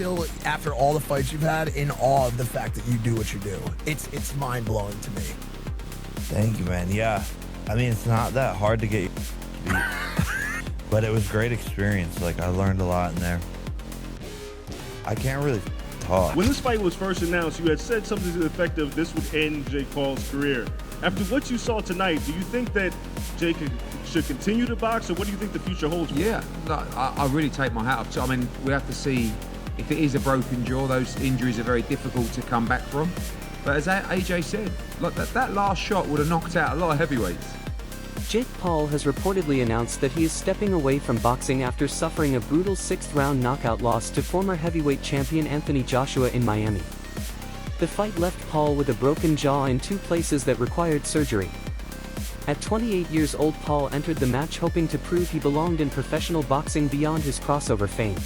still, after all the fights you've had, in awe of the fact that you do what you do. It's mind-blowing to me. Thank you, man. Yeah. I mean, it's not that hard to get beat. But it was a great experience. Like, I learned a lot in there. I can't really talk. When this fight was first announced, you had said something to the effect of this would end Jake Paul's career. After what you saw tonight, do you think that Jake should continue to box, or what do you think the future holds? Yeah, I really take my hat off. I mean, we have to see if it is a broken jaw. Those injuries are very difficult to come back from. But as AJ said, like that last shot would have knocked out a lot of heavyweights. Jake Paul has reportedly announced that he is stepping away from boxing after suffering a brutal 6th-round knockout loss to former heavyweight champion Anthony Joshua in Miami. The fight left Paul with a broken jaw in 2 places that required surgery. At 28 years old, Paul entered the match hoping to prove he belonged in professional boxing beyond his crossover fame.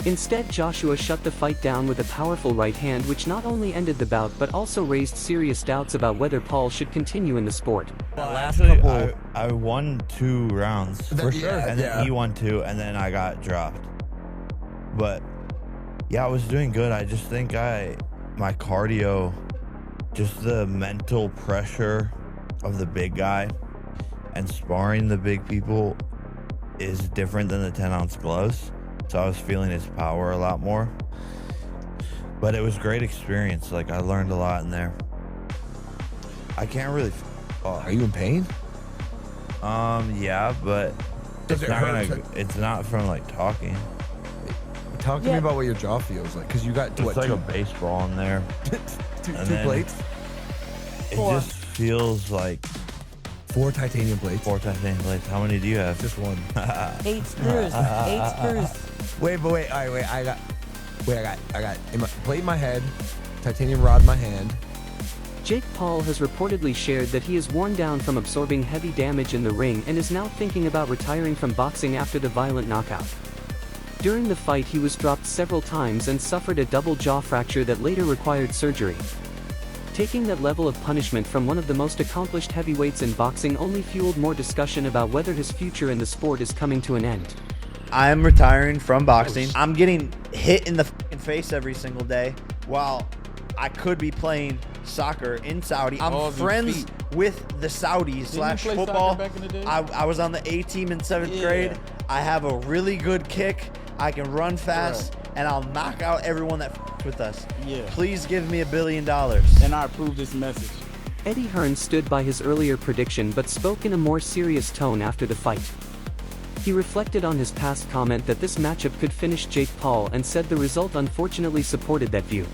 Instead, Joshua shut the fight down with a powerful right hand, which not only ended the bout but also raised serious doubts about whether Paul should continue in the sport. I won 2 rounds for sure, and then he won 2, and then I got dropped. But yeah, I was doing good. I just think my cardio, just the mental pressure of the big guy and sparring the big people is different than the 10-ounce gloves. So I was feeling his power a lot more. But it was a great experience. Like, I learned a lot in there. I can't really... Are you in pain? Yeah, but it's not from, like, talking. Talk to me about what your jaw feels like, because you got, it's like a baseball in there. two plates? It just feels like... 4 titanium plates. 4 titanium plates. How many do you have? Just 1. 8 screws. 8 screws. Wait. All right, I got plate in my head, titanium rod in my hand. Jake Paul has reportedly shared that he is worn down from absorbing heavy damage in the ring and is now thinking about retiring from boxing after the violent knockout. During the fight, he was dropped several times and suffered a double jaw fracture that later required surgery. Taking that level of punishment from one of the most accomplished heavyweights in boxing only fueled more discussion about whether his future in the sport is coming to an end. I'm retiring from boxing. I'm getting hit in the face every single day while I could be playing soccer in Saudi. I'm friends with the Saudis / football. I was on the A team in 7th grade. I have a really good kick. I can run fast, and I'll knock out everyone that with us. Please give me $1 billion. And I approve this message. Eddie Hearn stood by his earlier prediction but spoke in a more serious tone after the fight. He reflected on his past comment that this matchup could finish Jake Paul and said the result unfortunately supported that view.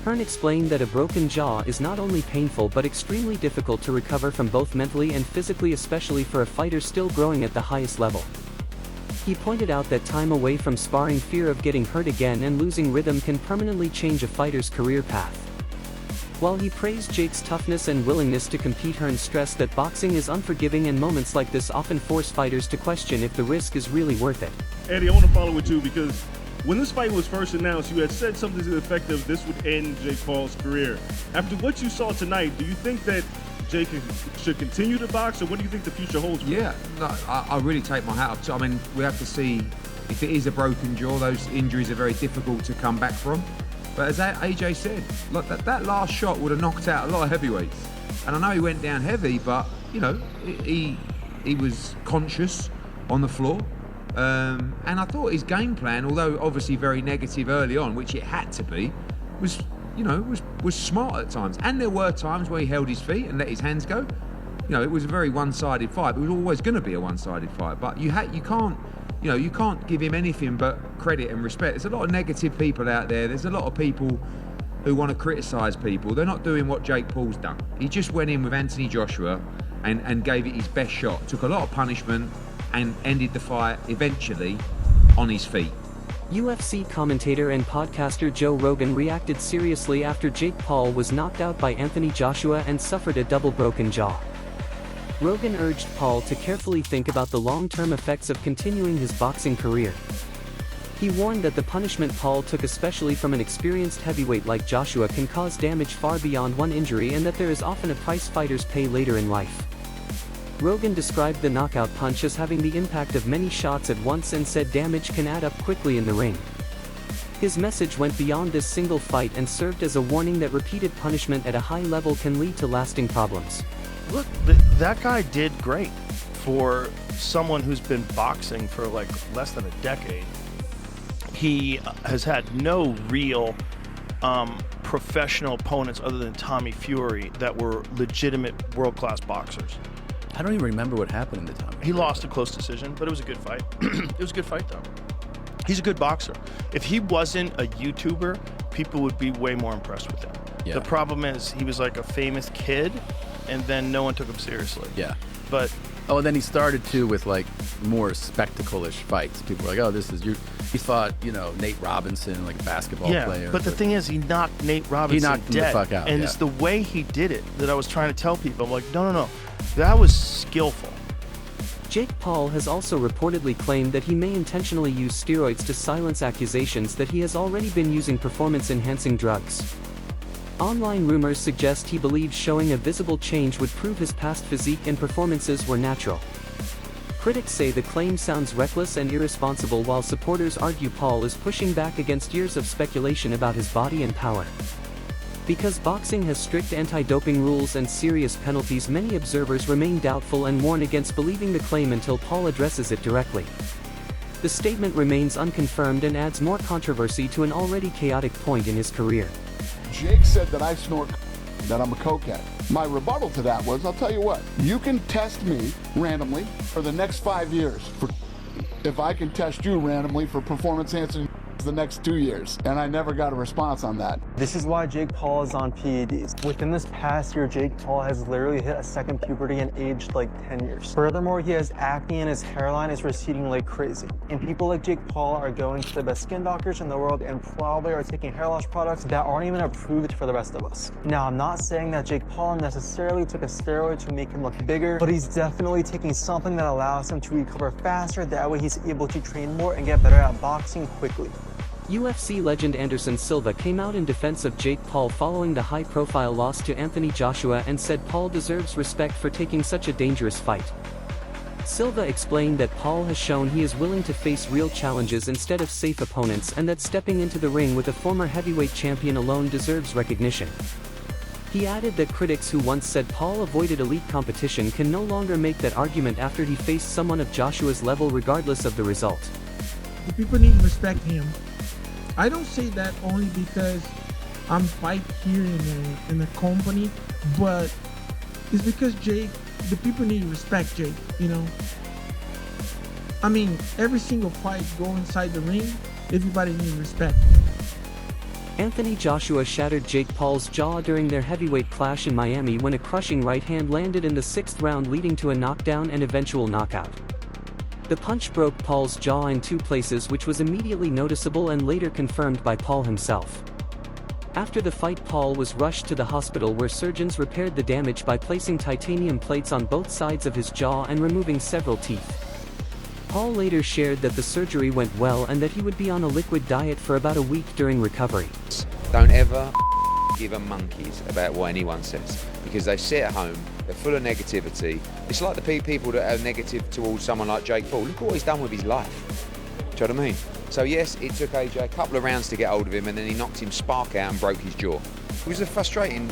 Hearn explained that a broken jaw is not only painful but extremely difficult to recover from, both mentally and physically, especially for a fighter still growing at the highest level. He pointed out that time away from sparring, fear of getting hurt again, and losing rhythm can permanently change a fighter's career path. While he praised Jake's toughness and willingness to compete, Hearn stressed that boxing is unforgiving and moments like this often force fighters to question if the risk is really worth it. Eddie, I want to follow with you, because when this fight was first announced, you had said something to the effect of this would end Jake Paul's career. After what you saw tonight, do you think that Jake should continue to box, or what do you think the future holds for him? Yeah, I really take my hat off. I mean, we have to see if it is a broken jaw. Those injuries are very difficult to come back from. But as AJ said, look, that last shot would have knocked out a lot of heavyweights. And I know he went down heavy, but you know, he was conscious on the floor. And I thought his game plan, although obviously very negative early on, which it had to be, was smart at times. And there were times where he held his feet and let his hands go. You know, it was a very one-sided fight. It was always going to be a one-sided fight. But you can't give him anything but credit and respect. There's a lot of negative people out there. There's a lot of people who want to criticise people. They're not doing what Jake Paul's done. He just went in with Anthony Joshua and gave it his best shot. Took a lot of punishment and ended the fight eventually on his feet. UFC commentator and podcaster Joe Rogan reacted seriously after Jake Paul was knocked out by Anthony Joshua and suffered a double broken jaw. Rogan urged Paul to carefully think about the long-term effects of continuing his boxing career. He warned that the punishment Paul took, especially from an experienced heavyweight like Joshua, can cause damage far beyond one injury, and that there is often a price fighters pay later in life. Rogan described the knockout punch as having the impact of many shots at once and said damage can add up quickly in the ring. His message went beyond this single fight and served as a warning that repeated punishment at a high level can lead to lasting problems. Look, that guy did great for someone who's been boxing for like less than a decade. He has had no real professional opponents other than Tommy Fury that were legitimate world-class boxers. I don't even remember what happened in the Tommy Fury. He lost a close decision, but it was a good fight. It was a good fight, though. He's a good boxer. If he wasn't a YouTuber, people would be way more impressed with him. Yeah. The problem is he was like a famous kid, and then no one took him seriously. Yeah. But and then he started too with like more spectacle-ish fights. People were like, "Oh, this is you." He fought, Nate Robinson, like a basketball player. But the thing is, he knocked Nate Robinson He knocked him dead. the fuck out. And yeah. it's the way he did it that I was trying to tell people. I'm like, no. That was skillful. Jake Paul has also reportedly claimed that he may intentionally use steroids to silence accusations that he has already been using performance-enhancing drugs. Online rumors suggest he believes showing a visible change would prove his past physique and performances were natural. Critics say the claim sounds reckless and irresponsible, while supporters argue Paul is pushing back against years of speculation about his body and power. Because boxing has strict anti-doping rules and serious penalties, many observers remain doubtful and warn against believing the claim until Paul addresses it directly. The statement remains unconfirmed and adds more controversy to an already chaotic point in his career. Jake said that I snort, that I'm a cokehead. My rebuttal to that was, I'll tell you what, you can test me randomly for the next 5 years. If I can test you randomly for performance-enhancing the next 2 years, and I never got a response on that. This is why Jake Paul is on PEDs. Within this past year, Jake Paul has literally hit a second puberty and aged like 10 years. Furthermore, he has acne and his hairline is receding like crazy. And people like Jake Paul are going to the best skin doctors in the world and probably are taking hair loss products that aren't even approved for the rest of us. Now, I'm not saying that Jake Paul necessarily took a steroid to make him look bigger, but he's definitely taking something that allows him to recover faster. That way he's able to train more and get better at boxing quickly. UFC legend Anderson Silva came out in defense of Jake Paul following the high-profile loss to Anthony Joshua and said Paul deserves respect for taking such a dangerous fight. Silva explained that Paul has shown he is willing to face real challenges instead of safe opponents, and that stepping into the ring with a former heavyweight champion alone deserves recognition. He added that critics who once said Paul avoided elite competition can no longer make that argument after he faced someone of Joshua's level regardless of the result. The people need to respect him. I don't say that only because I'm fight here in the company, but it's because Jake, the people need to respect Jake, I mean, every single fight go inside the ring, everybody needs respect. Anthony Joshua shattered Jake Paul's jaw during their heavyweight clash in Miami when a crushing right hand landed in the 6th round, leading to a knockdown and eventual knockout. The punch broke Paul's jaw in 2 places, which was immediately noticeable and later confirmed by Paul himself. After the fight, Paul was rushed to the hospital where surgeons repaired the damage by placing titanium plates on both sides of his jaw and removing several teeth. Paul later shared that the surgery went well and that he would be on a liquid diet for about a week during recovery. Don't ever give a monkeys about what anyone says, because they sit at home, they're full of negativity. It's like the people that are negative towards someone like Jake Paul. Look what he's done with his life. Do you know what I mean? So yes, it took AJ a couple of rounds to get hold of him, and then he knocked him spark out and broke his jaw. It was a frustrating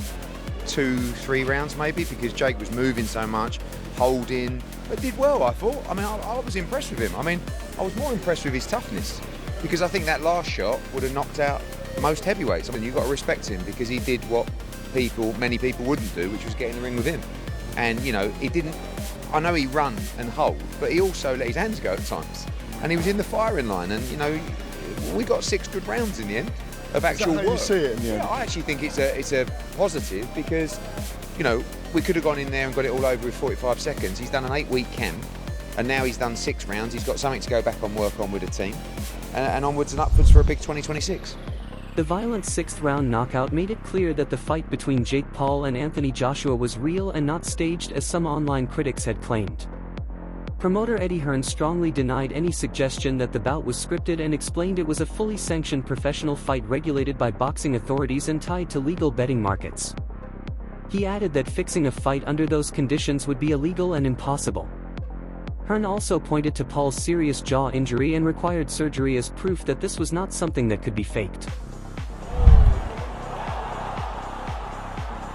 2-3 rounds maybe, because Jake was moving so much, holding, but did well, I thought. I mean, I was impressed with him. I mean, I was more impressed with his toughness, because I think that last shot would have knocked out most heavyweights. I mean, you've got to respect him, because he did what many people wouldn't do, which was get in the ring with him. And, he didn't, I know he run and hold, but he also let his hands go at times. And he was in the firing line, and, we got 6 good rounds in the end of actual work. You see it in the end? Yeah, I actually think it's a positive, because, we could have gone in there and got it all over with 45 seconds. He's done an 8-week camp, and now he's done 6 rounds. He's got something to go back and work on with the team, and onwards and upwards for a big 2026. The violent 6th round knockout made it clear that the fight between Jake Paul and Anthony Joshua was real and not staged as some online critics had claimed. Promoter Eddie Hearn strongly denied any suggestion that the bout was scripted and explained it was a fully sanctioned professional fight regulated by boxing authorities and tied to legal betting markets. He added that fixing a fight under those conditions would be illegal and impossible. Hearn also pointed to Paul's serious jaw injury and required surgery as proof that this was not something that could be faked.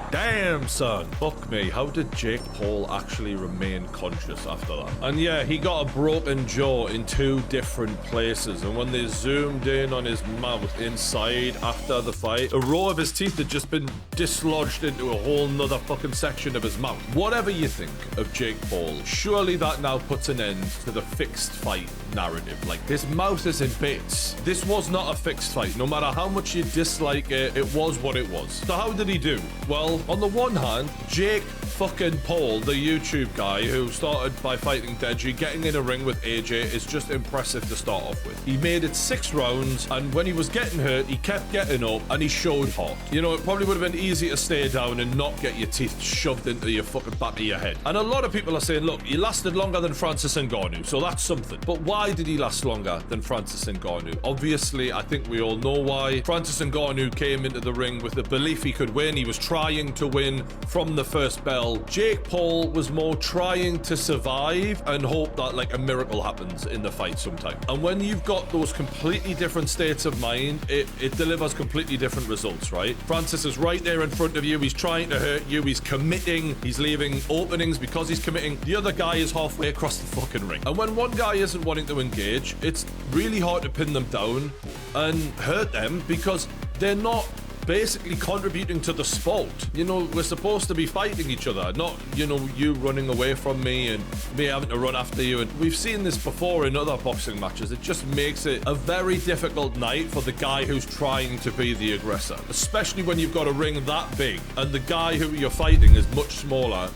Damn, son. Fuck me. How did Jake Paul actually remain conscious after that? And yeah, he got a broken jaw in 2 different places. And when they zoomed in on his mouth inside after the fight, a row of his teeth had just been dislodged into a whole nother fucking section of his mouth. Whatever you think of Jake Paul, surely that now puts an end to the fixed fight narrative. Like, his mouth is in bits. This was not a fixed fight. No matter how much you dislike it, it was what it was. So how did he do? Well, on the one hand, Jake fucking Paul, the YouTube guy who started by fighting Deji, getting in a ring with AJ is just impressive to start off with. He made it 6 rounds, and when he was getting hurt, he kept getting up, and he showed heart. You know, it probably would have been easy to stay down and not get your teeth shoved into your fucking back of your head. And a lot of people are saying, look, he lasted longer than Francis Ngannou, so that's something. But why did he last longer than Francis Ngannou? Obviously, I think we all know why. Francis Ngannou came into the ring with the belief he could win. He was trying to win from the first bell. Jake Paul was more trying to survive and hope that like a miracle happens in the fight sometime. And when you've got those completely different states of mind, it delivers completely different results, right? Francis is right there in front of you. He's trying to hurt you. He's committing. He's leaving openings because he's committing. The other guy is halfway across the fucking ring. And when one guy isn't wanting to engage, it's really hard to pin them down and hurt them because they're not basically contributing to the sport. You know, we're supposed to be fighting each other, not, you know, you running away from me and me having to run after you. And we've seen this before in other boxing matches. It just makes it a very difficult night for the guy who's trying to be the aggressor, especially when you've got a ring that big and the guy who you're fighting is much smaller.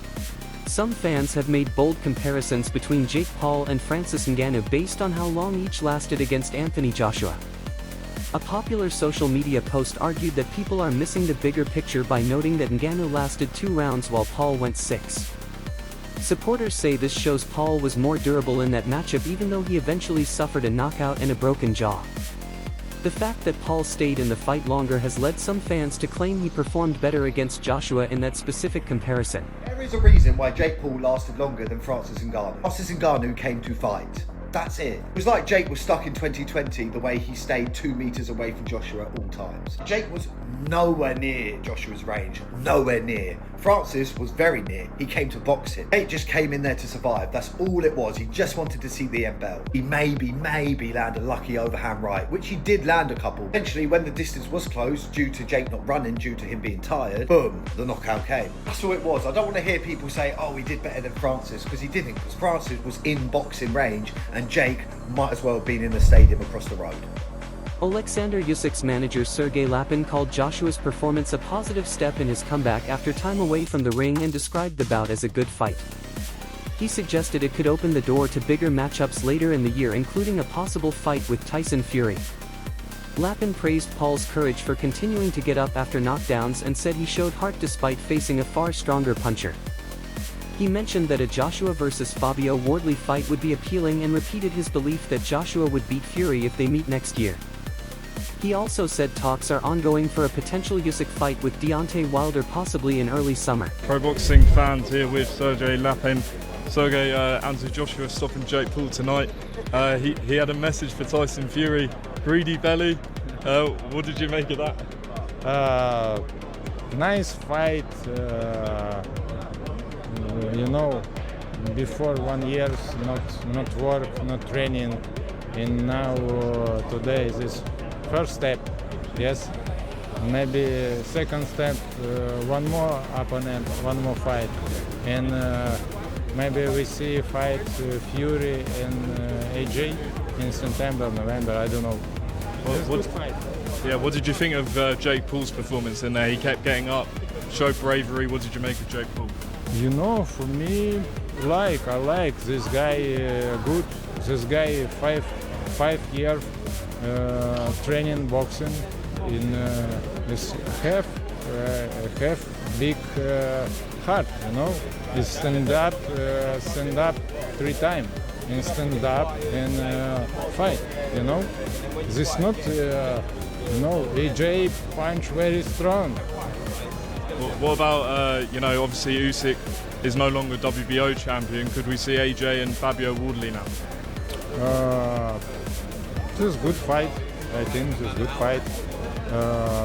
Some fans have made bold comparisons between Jake Paul and Francis Ngannou based on how long each lasted against Anthony Joshua. A popular social media post argued that people are missing the bigger picture by noting that Ngannou lasted 2 rounds while Paul went 6. Supporters say this shows Paul was more durable in that matchup even though he eventually suffered a knockout and a broken jaw. The fact that Paul stayed in the fight longer has led some fans to claim he performed better against Joshua in that specific comparison. There is a reason why Jake Paul lasted longer than Francis Ngannou. Francis Ngannou came to fight. That's it. It was like Jake was stuck in 2020 the way he stayed 2 meters away from Joshua at all times. Jake was nowhere near Joshua's range. Nowhere near. Francis was very near. He came to box it. Jake just came in there to survive. That's all it was. He just wanted to see the end bell. He maybe land a lucky overhand right, which he did land a couple. Eventually, when the distance was closed, due to Jake not running, due to him being tired, boom, the knockout came. That's all it was. I don't want to hear people say, oh, he did better than Francis, because he didn't, because Francis was in boxing range, and Jake might as well have been in the stadium across the road. Alexander Usyk's manager Sergey Lapin called Joshua's performance a positive step in his comeback after time away from the ring and described the bout as a good fight. He suggested it could open the door to bigger matchups later in the year, including a possible fight with Tyson Fury. Lapin praised Paul's courage for continuing to get up after knockdowns and said he showed heart despite facing a far stronger puncher. He mentioned that a Joshua versus Fabio Wardley fight would be appealing and repeated his belief that Joshua would beat Fury if they meet next year. He also said talks are ongoing for a potential Usyk fight with Deontay Wilder possibly in early summer. Pro boxing fans here with Sergey Lapin. Sergey, Anthony Joshua stopping Jake Paul tonight. He had a message for Tyson Fury. Greedy belly. What did you make of that? Nice fight. You know, before 1 year, not work, not training, and now today this first step, yes, maybe second step, one more opponent, one more fight, and maybe we see fight Fury and AJ in September, November, I don't know. What did you think of Jake Paul's performance in there? He kept getting up, showed bravery. What did you make of Jake Paul? You know, for me, I like this guy good. This guy five year training boxing in this have big heart. You know, he stand up 3 times and stand up and fight. You know, this not AJ punch very strong. What about, obviously Usyk is no longer WBO champion. Could we see AJ and Fabio Wardley now? This is a good fight. I think this is a good fight.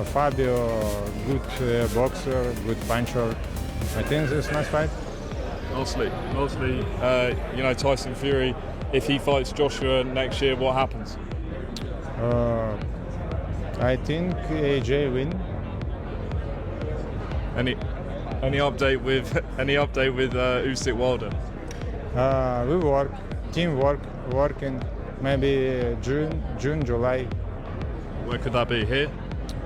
Fabio, good boxer, good puncher. I think this is a nice fight. Mostly, Tyson Fury, if he fights Joshua next year, what happens? I think AJ win. Any update with Usyk Wilder? We work, teamwork, working. Maybe June, July. Where could that be? Here?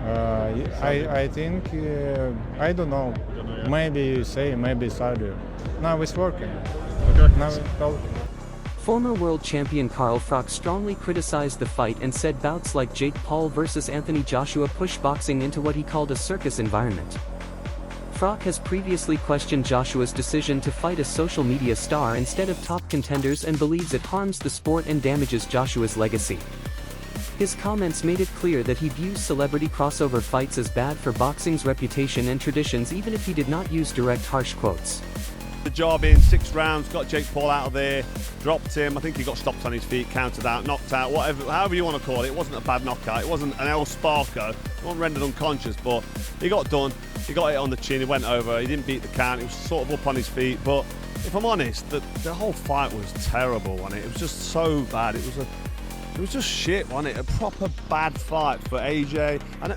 I think I don't know. Maybe USA, maybe Saudi. Now it's working. Okay. Now it's talking. Former world champion Carl Froch strongly criticized the fight and said bouts like Jake Paul versus Anthony Joshua push boxing into what he called a circus environment. Froch has previously questioned Joshua's decision to fight a social media star instead of top contenders and believes it harms the sport and damages Joshua's legacy. His comments made it clear that he views celebrity crossover fights as bad for boxing's reputation and traditions, even if he did not use direct harsh quotes. The job in 6 rounds, got Jake Paul out of there, dropped him. I think he got stopped on his feet, counted out, knocked out, whatever, however you want to call it. It wasn't a bad knockout. It wasn't an El Sparko. He wasn't rendered unconscious, but he got done. He got it on the chin. He went over. He didn't beat the count. He was sort of up on his feet. But if I'm honest, the whole fight was terrible, wasn't it? It was just so bad. It was just shit, wasn't it? A proper bad fight for AJ. And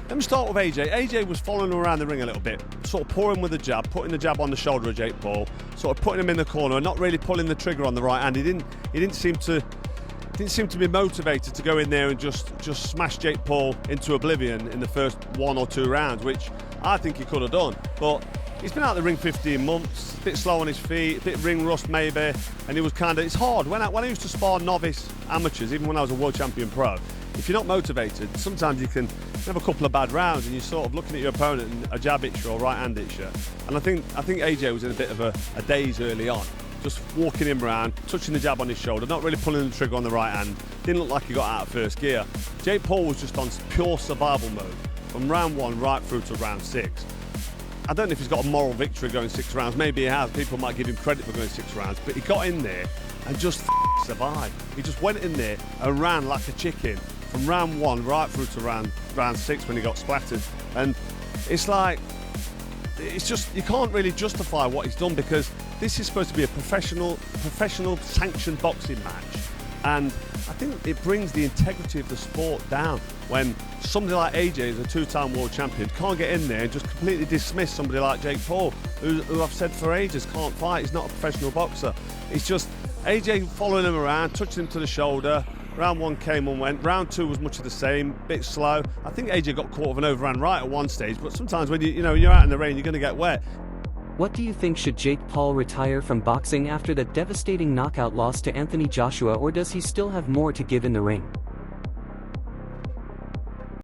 let me start with AJ. AJ was following him around the ring a little bit, sort of pouring with the jab, putting the jab on the shoulder of Jake Paul, sort of putting him in the corner and not really pulling the trigger on the right hand. He didn't seem to be motivated to go in there and just smash Jake Paul into oblivion in the first 1 or 2 rounds, which I think he could have done. But he's been out of the ring 15 months, a bit slow on his feet, a bit ring rust maybe, and it's hard. When I used to spar novice amateurs, even when I was a world champion pro, if you're not motivated, sometimes you can have a couple of bad rounds and you're sort of looking at your opponent and a jab hits you or right hand hits you. And I think AJ was in a bit of a daze early on, just walking him around, touching the jab on his shoulder, not really pulling the trigger on the right hand. Didn't look like he got out of first gear. Jake Paul was just on pure survival mode from round 1 right through to round 6. I don't know if he's got a moral victory going 6 rounds. Maybe he has. People might give him credit for going 6 rounds, but he got in there and just survived. He just went in there and ran like a chicken from round 1 right through to round 6 when he got splattered. And it's like, it's just, you can't really justify what he's done, because this is supposed to be a professional sanctioned boxing match. And I think it brings the integrity of the sport down when somebody like AJ, is a 2-time world champion, can't get in there and just completely dismiss somebody like Jake Paul, who I've said for ages can't fight. He's not a professional boxer. It's just AJ following him around, touching him to the shoulder. Round 1 came and went. Round 2 was much of the same, bit slow. I think AJ got caught with an overhand right at one stage, but sometimes when you're out in the rain, you're going to get wet. What do you think? Should Jake Paul retire from boxing after that devastating knockout loss to Anthony Joshua, or does he still have more to give in the ring?